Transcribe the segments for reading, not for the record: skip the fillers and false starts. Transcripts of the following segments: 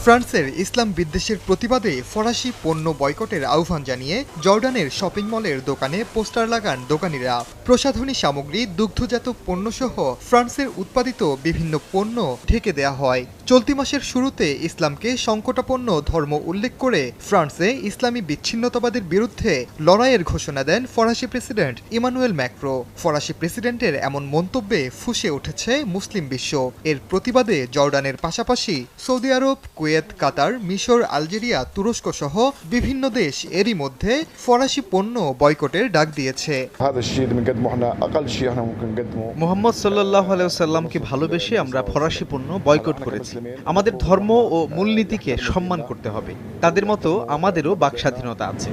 ফ্রান্সের ইসলাম বিদ্বেষের প্রতিবাদে ফরাসি পণ্য বয়কটের আহ্বান জানিয়ে জর্ডানের শপিং মলের দোকানে পোস্টার লাগান দোকানিরা। প্রসাধনী সামগ্রী, দুগ্ধজাত পণ্যসহ ফ্রান্সের উৎপাদিত বিভিন্ন পণ্য ঢেকে দেয়া হয়। চলতি মাসের শুরুতে ইসলামকে সংকটাপন্ন ধর্ম উল্লেখ করে ফ্রান্সে ইসলামী বিচ্ছিন্নতাবাদের বিরুদ্ধে লড়াইয়ের ঘোষণা দেন ফরাসি প্রেসিডেন্ট ইমানুয়েল ম্যাক্রো। ফরাসি প্রেসিডেন্টের এমন মন্তব্যে ফুঁসে উঠেছে মুসলিম বিশ্ব। এর প্রতিবাদে জর্ডানের পাশাপাশি সৌদি আরব, কুয়েত, কাতার, মিশর, আলজেরিয়া, তুরস্ক সহ বিভিন্ন দেশ এরই মধ্যে ফরাসি পণ্য বয়কটের ডাক দিয়েছে। মুহাম্মদ সাল্লাল্লাহু আলাইহি ওয়াসাল্লামকে ভালোবেসে আমরা ফরাসি পণ্য বয়কট করেছি। আমাদের ধর্ম ও মূলনীতিকে সম্মান করতে হবে। তাদের মতো আমাদেরও বাকস্বাধীনতা আছে।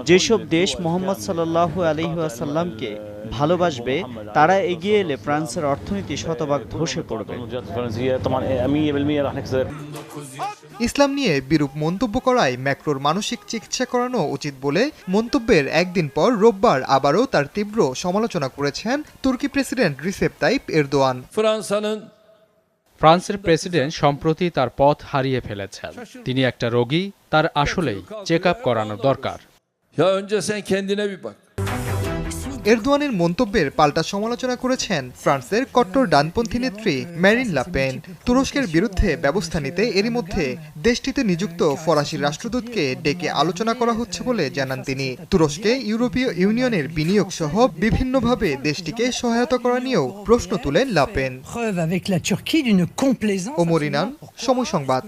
যেসব দেশ মুহাম্মদ সাল্লাল্লাহু আলাইহি ওয়াসাল্লামকে ভালোবাসবে তারা এগিয়ে এলে ফ্রান্সের অর্থনীতি শতভাগ ধসে পড়বে। ইসলাম নিয়ে বিরূপ মন্তব্য করায় ম্যাক্রোর মানসিক চিকিৎসা করানো উচিত বলে মন্তব্যের একদিন পর রোববার আবারও তার তীব্র সমালোচনা করেছেন তুর্কি প্রেসিডেন্ট রিসেপ তাইপ এরদোয়ান। ফ্রান্সের প্রেসিডেন্ট সম্প্রতি তার পথ হারিয়ে ফেলেছেন। তিনি একটা রোগী, তার আসলেই চেক আপ করানো দরকার। এরদোয়ানের মন্তব্যের পাল্টা সমালোচনা করেছেন ফ্রান্সের কট্টর ডানপন্থী নেত্রী ম্যারিন লাপেন। তুরস্কের বিরুদ্ধে ব্যবস্থা নিতে এরই মধ্যে দেশটিতে নিযুক্ত ফরাসি রাষ্ট্রদূতকে ডেকে আলোচনা করা হচ্ছে বলে জানান তিনি। তুরস্কে ইউরোপীয় ইউনিয়নের বিনিয়োগ সহ বিভিন্নভাবে দেশটিকে সহায়তা করা নিয়েও প্রশ্ন তুলেন লাপেন। ওমর ইনান, সময় সংবাদ।